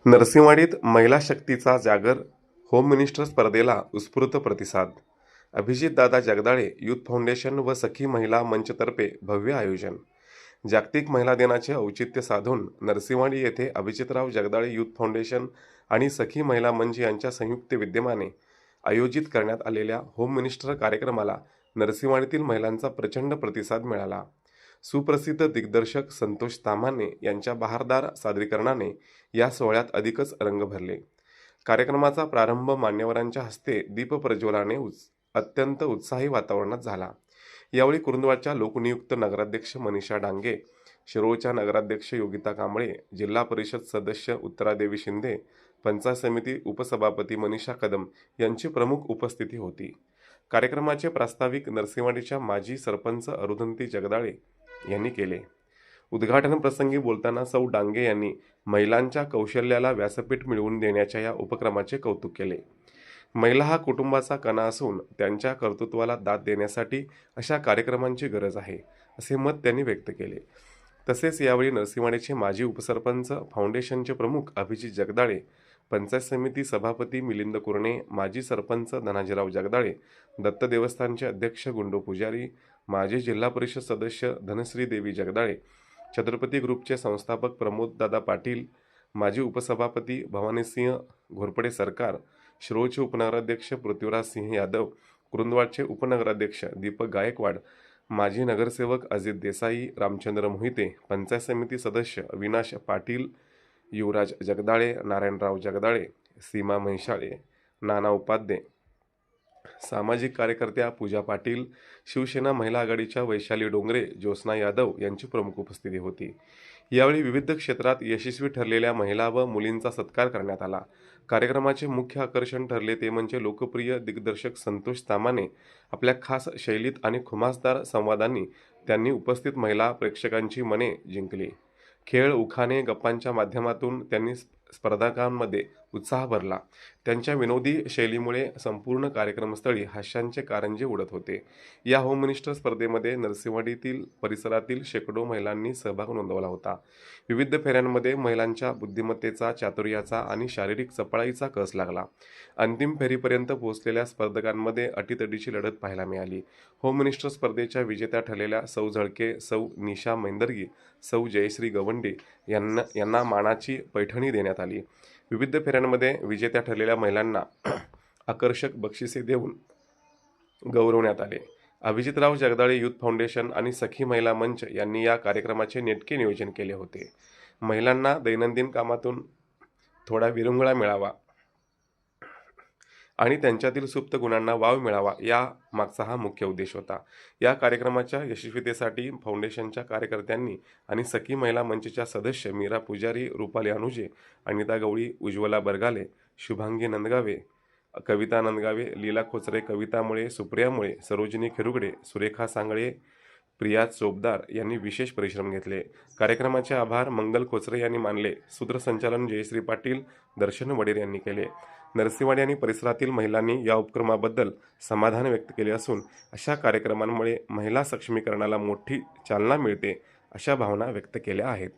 नरसिंहवाडीत महिला शक्तीचा जागर, होम मिनिस्टर स्पर्धेला उत्स्फूर्त प्रतिसाद. अभिजितदादा जगदाळे युथ फाउंडेशन व सखी महिला मंचतर्फे भव्य आयोजन. जागतिक महिला दिनाचे औचित्य साधून नरसिंहवाडी येथे अभिजितराव जगदाळे युथ फाउंडेशन आणि सखी महिला मंच यांच्या संयुक्त विद्यमाने आयोजित करण्यात आलेल्या होम मिनिस्टर कार्यक्रमाला नरसिंहवाडीतील महिलांचा प्रचंड प्रतिसाद मिळाला. सुप्रसिद्ध दिग्दर्शक संतोष ताम्हाणे यांच्या बहारदार सादरीकरणाने या सोहळ्यात अधिकच रंग भरले. कार्यक्रमाचा प्रारंभ मान्यवरांच्या हस्ते दीपप्रज्वलाने अत्यंत उत्साही वातावरणात झाला. यावेळी कुरुंदवाडच्या लोकनियुक्त नगराध्यक्ष मनीषा डांगे, शिरोळच्या नगराध्यक्ष योगिता कांबळे, जिल्हा परिषद सदस्य उत्तरादेवी शिंदे, पंचायत समिती उपसभापती मनीषा कदम यांची प्रमुख उपस्थिती होती. कार्यक्रमाचे प्रास्ताविक नरसिंहवाडीच्या माजी सरपंच अरुंधती जगदाळे यांनी केले. उद्घाटन प्रसंगी बोलताना सौ डांगे यांनी महिलांच्या कौशल्याला व्यासपीठ मिळवून देण्याच्या या उपक्रमाचे कौतुक केले. महिला हा कुटुंबाचा कणा असून त्यांच्या कर्तृत्वाला दाद देण्यासाठी अशा कार्यक्रमांची गरज आहे, असे मत त्यांनी व्यक्त केले. तसेच यावेळी नरसिंहवाडीचे माजी उपसरपंच, फाउंडेशनचे प्रमुख अभिजित जगदाळे, पंचायत समिती सभापती मिलिंद कुरणे, माजी सरपंच धनाजीराव जगदाळे, दत्त देवस्थानचे अध्यक्ष गुंडू पुजारी, माजी जिल्हा परिषद सदस्य धनश्री देवी जगदाळे, छत्रपती ग्रुपचे संस्थापक प्रमोददादा पाटील, माजी उपसभापती भवानीसिंह घोरपडे सरकार, शिरोळचे उपनगराध्यक्ष पृथ्वीराज सिंह यादव, कुरुंदवाडचे उपनगराध्यक्ष दीपक गायकवाड, माजी नगरसेवक अजित देसाई, रामचंद्र मोहिते, पंचायत समिती सदस्य अविनाश पाटील, युवराज जगदाळे, नारायणराव जगदाळे, सीमा म्हैसाळे, नाना उपाध्ये, सामाजिक कार्यकर्त्या पूजा पाटील, शिवसेना महिला आघाडीच्या वैशाली डोंगरे, ज्योत्स्ना यादव यांची प्रमुख उपस्थिती होती. यावेळी विविध क्षेत्रात यशस्वी ठरलेल्या महिला व मुलींचा सत्कार करण्यात आला. कार्यक्रमाचे मुख्य आकर्षण ठरले ते म्हणजे लोकप्रिय दिग्दर्शक संतोष ताम्हाणे. आपल्या खास शैलीत आणि खुमासदार संवादांनी त्यांनी उपस्थित महिला प्रेक्षकांची मने जिंकली. खेळ, उखाणे, गप्पांच्या माध्यमातून त्यांनी स्पर्धकांमध्ये उत्साह भरला. त्यांच्या विनोदी शैलीमुळे संपूर्ण कार्यक्रमस्थळी हास्यांचे कारंजे उडत होते. या होम मिनिस्टर स्पर्धेमध्ये नरसिंहवाडीतील परिसरातील शेकडो महिलांनी सहभाग नोंदवला होता. विविध फेऱ्यांमध्ये महिलांच्या बुद्धिमत्तेचा, चातुर्याचा आणि शारीरिक चपळाईचा कस लागला. अंतिम फेरीपर्यंत पोहोचलेल्या स्पर्धकांमध्ये अटीतटीची लढत पाहायला मिळाली. होम मिनिस्टर स्पर्धेच्या विजेत्या ठरलेल्या सौ झळके, सौ निशा मैंदर्गी, सौ जयश्री गवंडे यांना मानाची पैठणी देण्यात आली. विविध फेऱ्यांमध्ये विजेत्या ठरलेल्या महिलांना आकर्षक बक्षिसे देऊन गौरवण्यात आले. अभिजितराव जगदाळे युथ फाउंडेशन आणि सखी महिला मंच यांनी या कार्यक्रमाचे नेटके नियोजन केले होते. महिलांना दैनंदिन कामातून थोडा विरंगुळा मिळावा आणि त्यांच्यातील सुप्त गुणांना वाव मिळावा, या मागचा हा मुख्य उद्देश होता. या कार्यक्रमाच्या यशस्वीतेसाठी फाउंडेशनच्या कार्यकर्त्यांनी आणि सखी महिला मंचच्या सदस्य मीरा पुजारी, रुपाली अनुजे, अनिता गवळी, उज्ज्वला बरगाले, शुभांगी नंदगावे, कविता नंदगावे, लीला खोचरे, कविता मुळे, सुप्रिया मुळे, सरोजिनी खिरुगडे, सुरेखा सांगळे, प्रिया चोपदार यांनी विशेष परिश्रम घेतले. कार्यक्रमाचे आभार मंगल खोचरे यांनी मानले. सूत्रसंचालन जयश्री पाटील, दर्शन वडेर यांनी केले. नरसिंहवाडी आणि परिसरातील महिलांनी या उपक्रमाबद्दल समाधान व्यक्त केले असून अशा कार्यक्रमांमुळे महिला सक्षमीकरणाला मोठी चालना मिळते, अशा भावना व्यक्त केल्या आहेत.